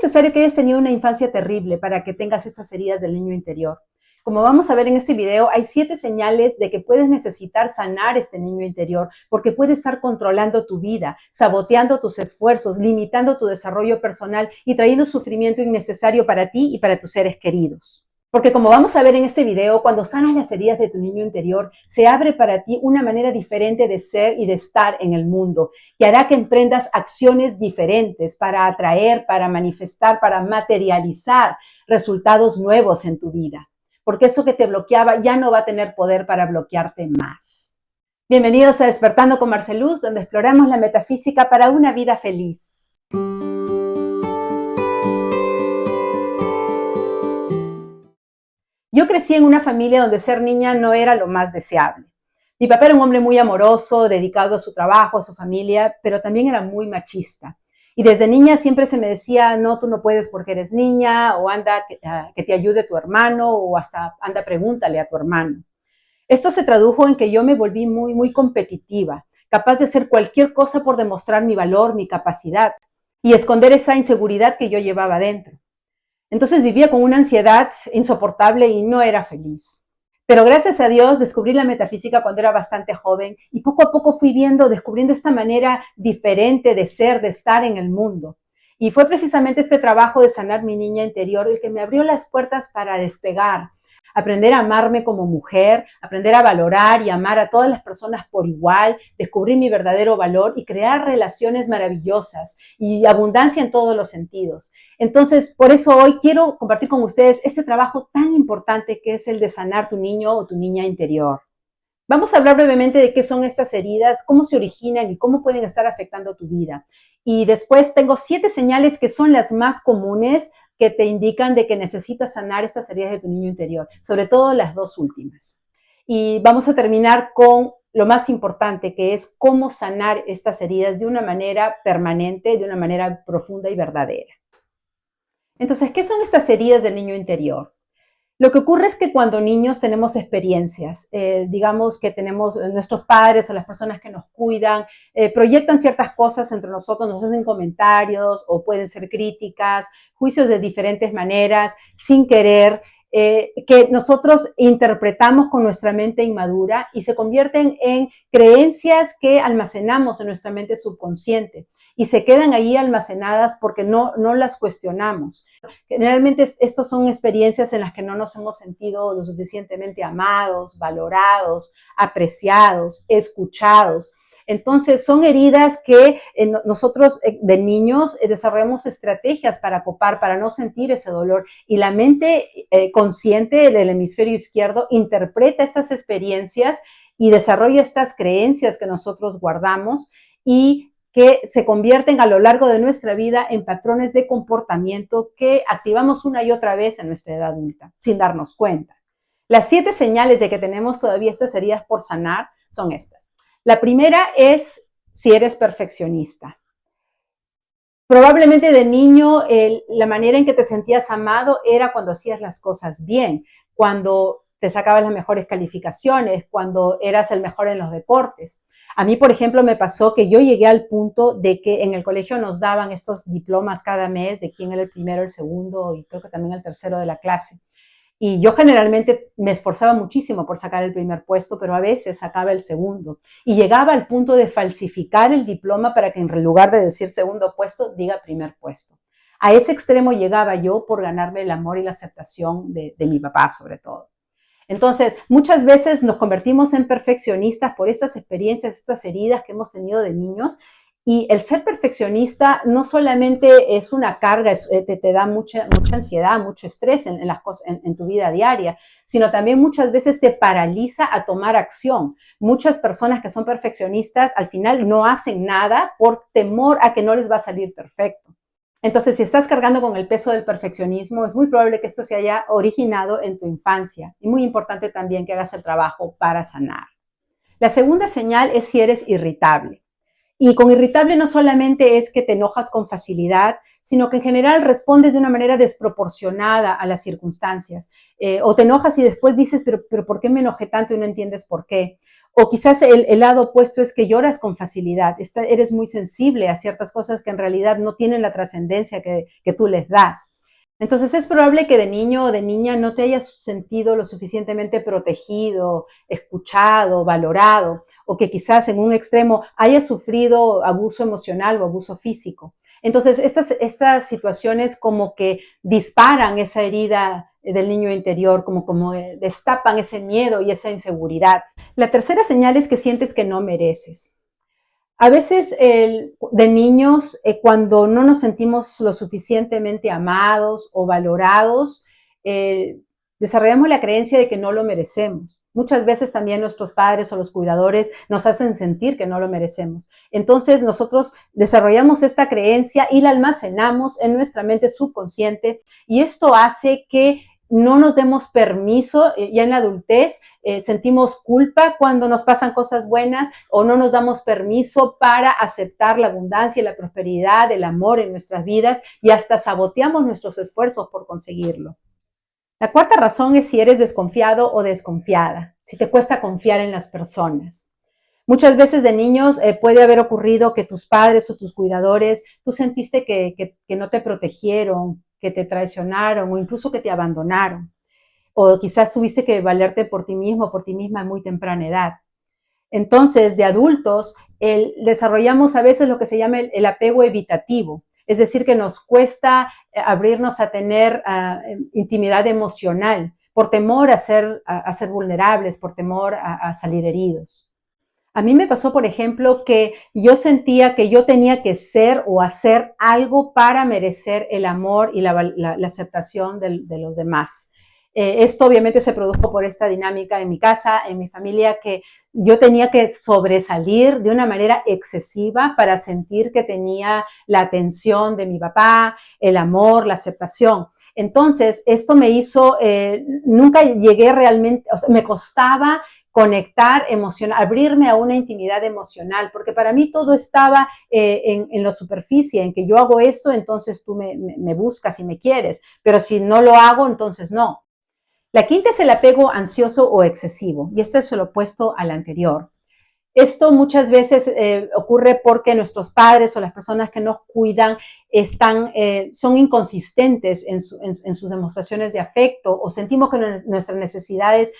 necesario que hayas tenido una infancia terrible para que tengas estas heridas del niño interior. Como vamos a ver en este video, hay 7 señales de que puedes necesitar sanar este niño interior porque puede estar controlando tu vida, saboteando tus esfuerzos, limitando tu desarrollo personal y trayendo sufrimiento innecesario para ti y para tus seres queridos. Porque como vamos a ver en este video, cuando sanas las heridas de tu niño interior, se abre para ti una manera diferente de ser y de estar en el mundo, que hará que emprendas acciones diferentes para atraer, para manifestar, para materializar resultados nuevos en tu vida. Porque eso que te bloqueaba ya no va a tener poder para bloquearte más. Bienvenidos a Despertando con Marceluz, donde exploramos la metafísica para una vida feliz. Yo crecí en una familia donde ser niña no era lo más deseable. Mi papá era un hombre muy amoroso, dedicado a su trabajo, a su familia, pero también era muy machista. Y desde niña siempre se me decía, no, tú no puedes porque eres niña, o anda, que te ayude tu hermano, o hasta anda, pregúntale a tu hermano. Esto se tradujo en que yo me volví muy competitiva, capaz de hacer cualquier cosa por demostrar mi valor, mi capacidad, y esconder esa inseguridad que yo llevaba dentro. Entonces vivía con una ansiedad insoportable y no era feliz. Pero gracias a Dios descubrí la metafísica cuando era bastante joven y poco a poco fui descubriendo esta manera diferente de ser, de estar en el mundo. Y fue precisamente este trabajo de sanar mi niña interior el que me abrió las puertas para despegar, aprender a amarme como mujer, aprender a valorar y amar a todas las personas por igual, descubrir mi verdadero valor y crear relaciones maravillosas y abundancia en todos los sentidos. Entonces, por eso hoy quiero compartir con ustedes este trabajo tan importante que es el de sanar tu niño o tu niña interior. Vamos a hablar brevemente de qué son estas heridas, cómo se originan y cómo pueden estar afectando tu vida. Y después tengo 7 señales que son las más comunes que te indican de que necesitas sanar estas heridas de tu niño interior, sobre todo las 2 últimas. Y vamos a terminar con lo más importante, que es cómo sanar estas heridas de una manera permanente, de una manera profunda y verdadera. Entonces, ¿qué son estas heridas del niño interior? Lo que ocurre es que cuando niños tenemos experiencias, digamos que tenemos nuestros padres o las personas que nos cuidan, proyectan ciertas cosas entre nosotros, nos hacen comentarios o pueden ser críticas, juicios de diferentes maneras, sin querer, que nosotros interpretamos con nuestra mente inmadura y se convierten en creencias que almacenamos en nuestra mente subconsciente y se quedan ahí almacenadas porque no las cuestionamos. Generalmente estas son experiencias en las que no nos hemos sentido lo suficientemente amados, valorados, apreciados, escuchados. Entonces son heridas que nosotros de niños desarrollamos estrategias para copar, para no sentir ese dolor. Y la mente consciente del hemisferio izquierdo interpreta estas experiencias y desarrolla estas creencias que nosotros guardamos y que se convierten a lo largo de nuestra vida en patrones de comportamiento que activamos una y otra vez en nuestra edad adulta, sin darnos cuenta. Las 7 señales de que tenemos todavía estas heridas por sanar son estas. La primera es si eres perfeccionista. Probablemente de niño la manera en que te sentías amado era cuando hacías las cosas bien, cuando te sacabas las mejores calificaciones, cuando eras el mejor en los deportes. A mí, por ejemplo, me pasó que yo llegué al punto de que en el colegio nos daban estos diplomas cada mes de quién era el primero, el segundo y creo que también el tercero de la clase. Y yo generalmente me esforzaba muchísimo por sacar el primer puesto, pero a veces sacaba el segundo. Y llegaba al punto de falsificar el diploma para que en lugar de decir segundo puesto, diga primer puesto. A ese extremo llegaba yo por ganarme el amor y la aceptación de mi papá, sobre todo. Entonces, muchas veces nos convertimos en perfeccionistas por estas experiencias, estas heridas que hemos tenido de niños. Y el ser perfeccionista no solamente es una carga, te da mucha ansiedad, mucho estrés en tu vida diaria, sino también muchas veces te paraliza a tomar acción. Muchas personas que son perfeccionistas al final no hacen nada por temor a que no les va a salir perfecto. Entonces, si estás cargando con el peso del perfeccionismo, es muy probable que esto se haya originado en tu infancia. Y muy importante también que hagas el trabajo para sanar. La segunda señal es si eres irritable. Y con irritable no solamente es que te enojas con facilidad, sino que en general respondes de una manera desproporcionada a las circunstancias. O te enojas y después dices, pero ¿por qué me enojé tanto y no entiendes por qué? O quizás el lado opuesto es que lloras con facilidad, eres muy sensible a ciertas cosas que en realidad no tienen la trascendencia que tú les das. Entonces es probable que de niño o de niña no te hayas sentido lo suficientemente protegido, escuchado, valorado, o que quizás en un extremo hayas sufrido abuso emocional o abuso físico. Entonces estas situaciones como que disparan esa herida del niño interior, como destapan ese miedo y esa inseguridad. La tercera señal es que sientes que no mereces. A veces de niños, cuando no nos sentimos lo suficientemente amados o valorados, desarrollamos la creencia de que no lo merecemos. Muchas veces también nuestros padres o los cuidadores nos hacen sentir que no lo merecemos. Entonces nosotros desarrollamos esta creencia y la almacenamos en nuestra mente subconsciente y esto hace que no nos demos permiso, ya en la adultez sentimos culpa cuando nos pasan cosas buenas o no nos damos permiso para aceptar la abundancia, la prosperidad, el amor en nuestras vidas y hasta saboteamos nuestros esfuerzos por conseguirlo. La cuarta razón es si eres desconfiado o desconfiada, si te cuesta confiar en las personas. Muchas veces de niños puede haber ocurrido que tus padres o tus cuidadores, tú sentiste que no te protegieron, que te traicionaron o incluso que te abandonaron. O quizás tuviste que valerte por ti mismo, por ti misma a muy temprana edad. Entonces, de adultos, desarrollamos a veces lo que se llama el apego evitativo. Es decir, que nos cuesta abrirnos a tener intimidad emocional por temor a ser vulnerables, por temor a salir heridos. A mí me pasó, por ejemplo, que yo sentía que yo tenía que ser o hacer algo para merecer el amor y la aceptación de los demás. Esto obviamente se produjo por esta dinámica en mi casa, en mi familia, que yo tenía que sobresalir de una manera excesiva para sentir que tenía la atención de mi papá, el amor, la aceptación. Entonces, esto me hizo, nunca llegué realmente, o sea, me costaba conectar emocional, abrirme a una intimidad emocional, porque para mí todo estaba en la superficie, en que yo hago esto, entonces tú me buscas y me quieres, pero si no lo hago, entonces no. La quinta es el apego ansioso o excesivo, y este es el opuesto al anterior. Esto muchas veces ocurre porque nuestros padres o las personas que nos cuidan son inconsistentes en sus demostraciones de afecto o sentimos que nuestras necesidades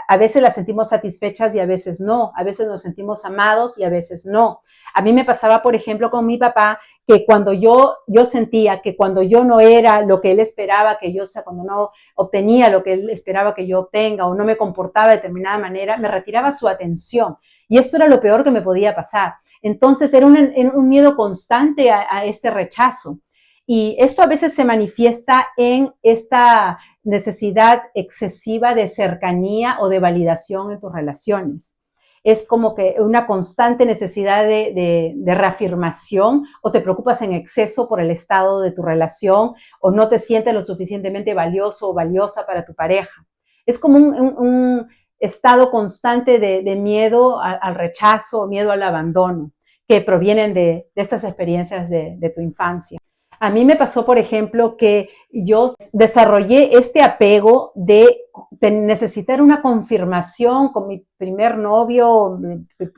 a veces las sentimos satisfechas y a veces no. A veces nos sentimos amados y a veces no. A mí me pasaba, por ejemplo, con mi papá, que cuando yo sentía que cuando yo no era lo que él esperaba que yo, o sea, cuando no obtenía lo que él esperaba que yo obtenga o no me comportaba de determinada manera, me retiraba su atención. Y esto era lo peor que me podía pasar. Entonces era un miedo constante a este rechazo. Y esto a veces se manifiesta en esta necesidad excesiva de cercanía o de validación en tus relaciones. Es como que una constante necesidad de reafirmación o te preocupas en exceso por el estado de tu relación o no te sientes lo suficientemente valioso o valiosa para tu pareja. Es como un estado constante de miedo al rechazo, miedo al abandono, que provienen de estas experiencias de tu infancia. A mí me pasó, por ejemplo, que yo desarrollé este apego de necesitar una confirmación con mi primer novio,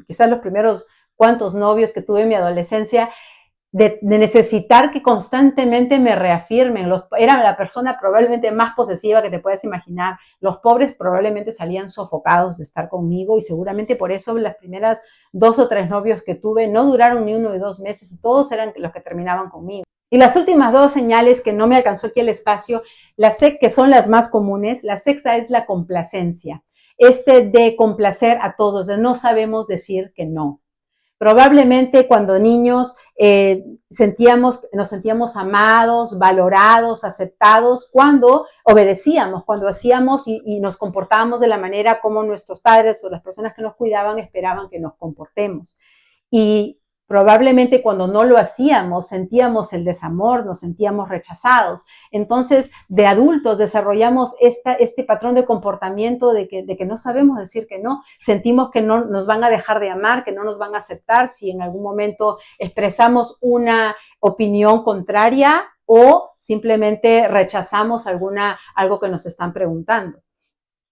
quizás los primeros cuantos novios que tuve en mi adolescencia, de necesitar que constantemente me reafirmen. Era la persona probablemente más posesiva que te puedas imaginar. Los pobres probablemente salían sofocados de estar conmigo y seguramente por eso las primeras 2 o 3 novios que tuve no duraron ni 1 o 2 meses y todos eran los que terminaban conmigo. Y las últimas 2 señales que no me alcanzó aquí el espacio, que son las más comunes, la sexta es la complacencia. De complacer a todos, de no sabemos decir que no. Probablemente cuando niños nos sentíamos amados, valorados, aceptados, cuando obedecíamos, cuando hacíamos y nos comportábamos de la manera como nuestros padres o las personas que nos cuidaban esperaban que nos comportemos. Y probablemente cuando no lo hacíamos sentíamos el desamor, nos sentíamos rechazados. Entonces, de adultos desarrollamos este patrón de comportamiento de que no sabemos decir que no. Sentimos que no nos van a dejar de amar, que no nos van a aceptar si en algún momento expresamos una opinión contraria o simplemente rechazamos algo que nos están preguntando.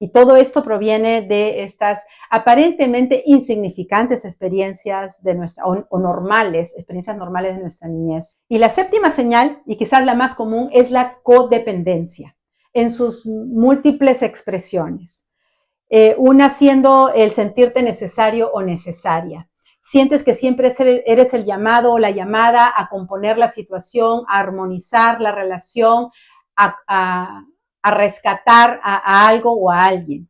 Y todo esto proviene de estas aparentemente insignificantes experiencias de nuestra, o normales, experiencias normales de nuestra niñez. Y la séptima señal, y quizás la más común, es la codependencia en sus múltiples expresiones. Una siendo el sentirte necesario o necesaria. Sientes que siempre eres el llamado o la llamada a componer la situación, a armonizar la relación, a rescatar a algo o a alguien.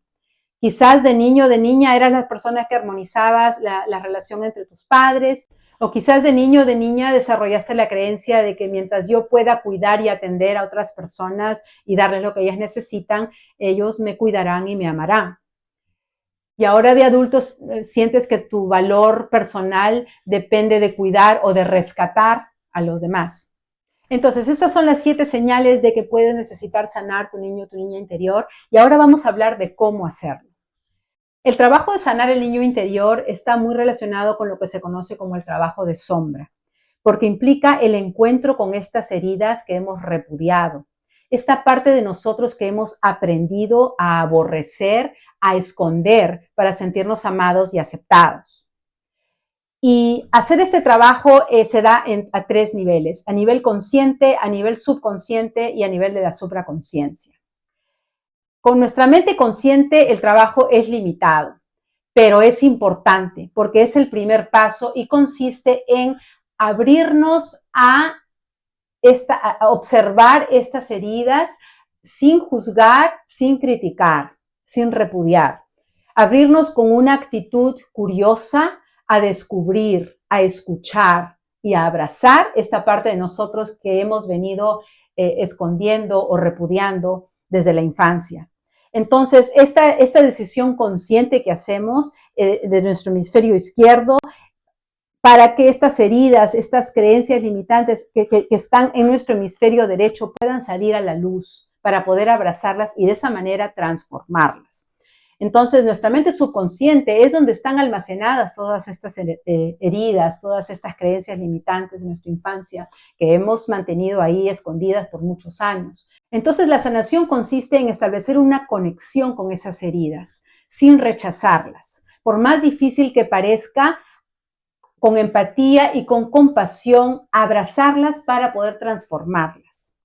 Quizás de niño o de niña eras la persona que armonizabas la relación entre tus padres, o quizás de niño o de niña desarrollaste la creencia de que mientras yo pueda cuidar y atender a otras personas y darles lo que ellas necesitan, ellos me cuidarán y me amarán. Y ahora de adultos sientes que tu valor personal depende de cuidar o de rescatar a los demás. Entonces, estas son las 7 señales de que puedes necesitar sanar tu niño o tu niña interior. Y ahora vamos a hablar de cómo hacerlo. El trabajo de sanar el niño interior está muy relacionado con lo que se conoce como el trabajo de sombra, porque implica el encuentro con estas heridas que hemos repudiado, esta parte de nosotros que hemos aprendido a aborrecer, a esconder para sentirnos amados y aceptados. Y hacer este trabajo se da a 3 niveles, a nivel consciente, a nivel subconsciente y a nivel de la supraconsciencia. Con nuestra mente consciente el trabajo es limitado, pero es importante porque es el primer paso y consiste en abrirnos a observar estas heridas sin juzgar, sin criticar, sin repudiar. Abrirnos con una actitud curiosa a descubrir, a escuchar y a abrazar esta parte de nosotros que hemos venido escondiendo o repudiando desde la infancia. Entonces, esta decisión consciente que hacemos de nuestro hemisferio izquierdo para que estas heridas, estas creencias limitantes que están en nuestro hemisferio derecho puedan salir a la luz para poder abrazarlas y de esa manera transformarlas. Entonces, nuestra mente subconsciente es donde están almacenadas todas estas heridas, todas estas creencias limitantes de nuestra infancia que hemos mantenido ahí escondidas por muchos años. Entonces, la sanación consiste en establecer una conexión con esas heridas, sin rechazarlas. Por más difícil que parezca, con empatía y con compasión, abrazarlas para poder transformarlas.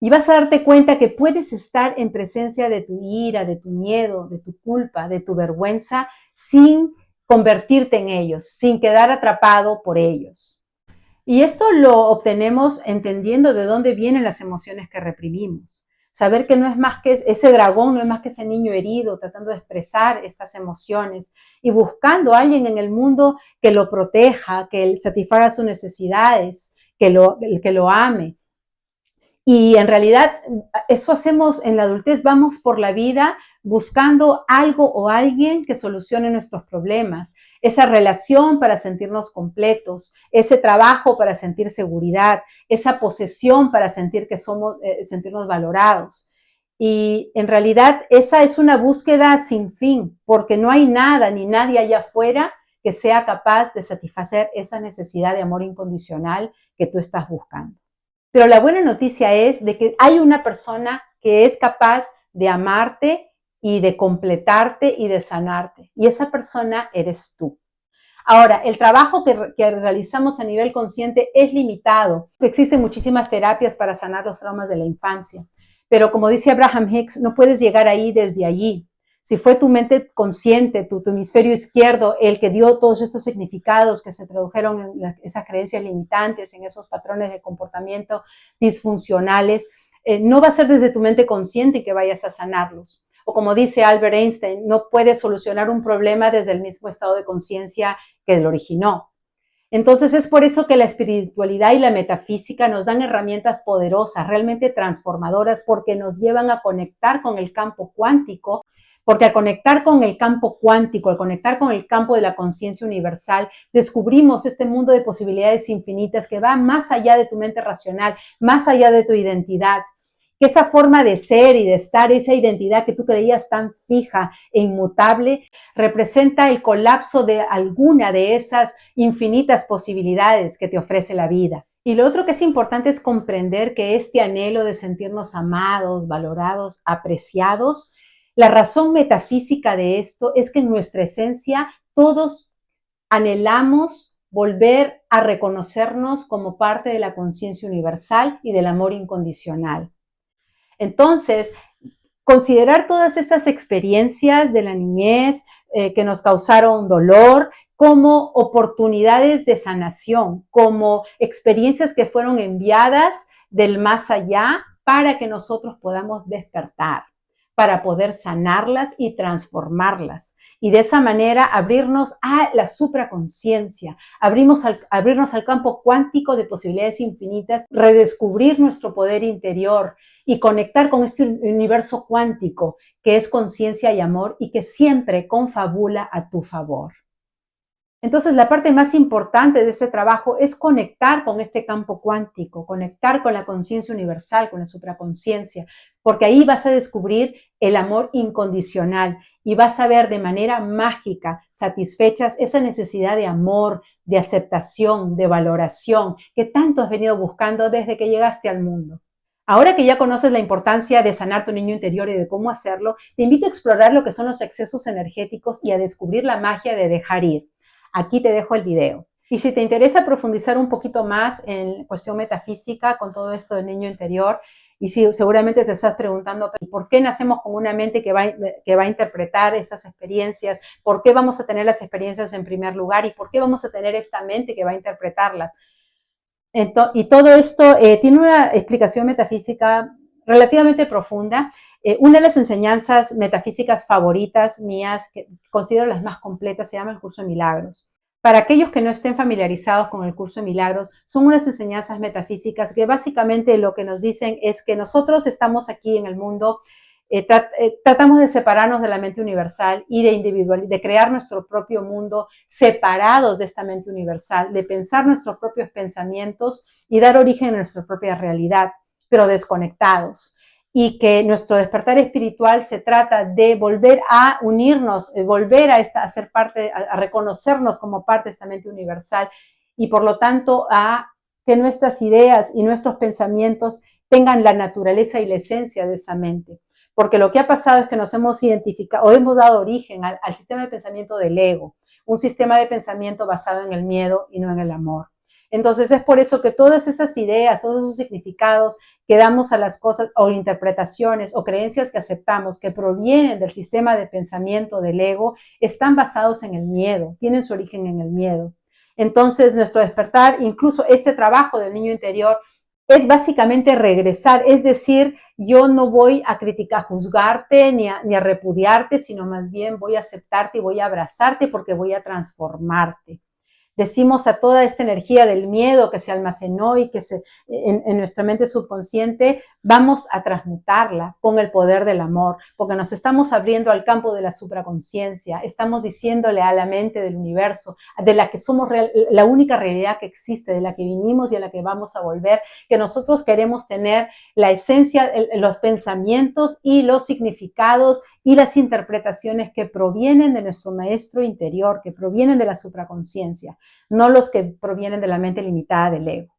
Y vas a darte cuenta que puedes estar en presencia de tu ira, de tu miedo, de tu culpa, de tu vergüenza, sin convertirte en ellos, sin quedar atrapado por ellos. Y esto lo obtenemos entendiendo de dónde vienen las emociones que reprimimos. Saber que no es más que ese dragón, no es más que ese niño herido tratando de expresar estas emociones y buscando a alguien en el mundo que lo proteja, que satisfaga sus necesidades, que lo ame. Y en realidad eso hacemos en la adultez, vamos por la vida buscando algo o alguien que solucione nuestros problemas, esa relación para sentirnos completos, ese trabajo para sentir seguridad, esa posesión para sentir que sentirnos valorados. Y en realidad esa es una búsqueda sin fin, porque no hay nada ni nadie allá afuera que sea capaz de satisfacer esa necesidad de amor incondicional que tú estás buscando. Pero la buena noticia es de que hay una persona que es capaz de amarte y de completarte y de sanarte. Y esa persona eres tú. Ahora, el trabajo que realizamos a nivel consciente es limitado. Existen muchísimas terapias para sanar los traumas de la infancia. Pero como dice Abraham Hicks, no puedes llegar ahí desde allí. Si fue tu mente consciente, tu hemisferio izquierdo, el que dio todos estos significados que se tradujeron en esas creencias limitantes, en esos patrones de comportamiento disfuncionales, no va a ser desde tu mente consciente que vayas a sanarlos. O como dice Albert Einstein, no puedes solucionar un problema desde el mismo estado de conciencia que lo originó. Entonces es por eso que la espiritualidad y la metafísica nos dan herramientas poderosas, realmente transformadoras, porque nos llevan a conectar con el campo cuántico. Porque al conectar con el campo cuántico, al conectar con el campo de la conciencia universal, descubrimos este mundo de posibilidades infinitas que va más allá de tu mente racional, más allá de tu identidad. Que esa forma de ser y de estar, esa identidad que tú creías tan fija e inmutable, representa el colapso de alguna de esas infinitas posibilidades que te ofrece la vida. Y lo otro que es importante es comprender que este anhelo de sentirnos amados, valorados, apreciados, La razón metafísica de esto es que en nuestra esencia todos anhelamos volver a reconocernos como parte de la conciencia universal y del amor incondicional. Entonces, considerar todas esas experiencias de la niñez que nos causaron dolor como oportunidades de sanación, como experiencias que fueron enviadas del más allá para que nosotros podamos despertar, para poder sanarlas y transformarlas. Y de esa manera abrirnos a la supraconciencia, abrirnos al campo cuántico de posibilidades infinitas, redescubrir nuestro poder interior y conectar con este universo cuántico que es conciencia y amor y que siempre confabula a tu favor. Entonces, la parte más importante de este trabajo es conectar con este campo cuántico, conectar con la conciencia universal, con la supraconciencia, porque ahí vas a descubrir el amor incondicional y vas a ver de manera mágica, satisfechas esa necesidad de amor, de aceptación, de valoración que tanto has venido buscando desde que llegaste al mundo. Ahora que ya conoces la importancia de sanar tu niño interior y de cómo hacerlo, te invito a explorar lo que son los excesos energéticos y a descubrir la magia de dejar ir. Aquí te dejo el video. Y si te interesa profundizar un poquito más en cuestión metafísica con todo esto del niño interior, y si seguramente te estás preguntando por qué nacemos con una mente que va a interpretar esas experiencias, por qué vamos a tener las experiencias en primer lugar y por qué vamos a tener esta mente que va a interpretarlas. Y todo esto tiene una explicación metafísica relativamente profunda. Una de las enseñanzas metafísicas favoritas mías, que considero las más completas, se llama el Curso de Milagros. Para aquellos que no estén familiarizados con el Curso de Milagros, son unas enseñanzas metafísicas que básicamente lo que nos dicen es que nosotros estamos aquí en el mundo, tratamos de separarnos de la mente universal y de crear nuestro propio mundo separados de esta mente universal, de pensar nuestros propios pensamientos y dar origen a nuestra propia realidad, pero desconectados. Y que nuestro despertar espiritual se trata de volver a unirnos, volver a ser parte, a reconocernos como parte de esta mente universal y por lo tanto a que nuestras ideas y nuestros pensamientos tengan la naturaleza y la esencia de esa mente. Porque lo que ha pasado es que nos hemos identificado o hemos dado origen al sistema de pensamiento del ego, un sistema de pensamiento basado en el miedo y no en el amor. Entonces es por eso que todas esas ideas, todos esos significados que damos a las cosas o interpretaciones o creencias que aceptamos que provienen del sistema de pensamiento del ego están basados en el miedo, tienen su origen en el miedo. Entonces nuestro despertar, incluso este trabajo del niño interior, es básicamente regresar, es decir, yo no voy a criticar, a juzgarte ni a repudiarte, sino más bien voy a aceptarte y voy a abrazarte porque voy a transformarte. Decimos a toda esta energía del miedo que se almacenó y que en nuestra mente subconsciente, vamos a transmutarla con el poder del amor, porque nos estamos abriendo al campo de la supraconciencia, estamos diciéndole a la mente del universo, de la que somos la única realidad que existe, de la que vinimos y a la que vamos a volver, que nosotros queremos tener la esencia, los pensamientos y los significados y las interpretaciones que provienen de nuestro maestro interior, que provienen de la supraconciencia, no los que provienen de la mente limitada del ego.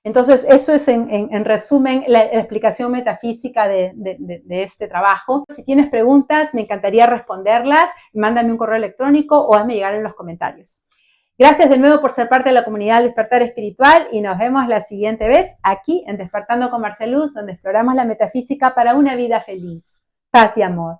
Entonces, eso es en resumen la explicación metafísica de este trabajo. Si tienes preguntas, me encantaría responderlas. Mándame un correo electrónico o hazme llegar en los comentarios. Gracias de nuevo por ser parte de la comunidad Despertar Espiritual y nos vemos la siguiente vez aquí en Despertando con Marceluz, donde exploramos la metafísica para una vida feliz. Paz y amor.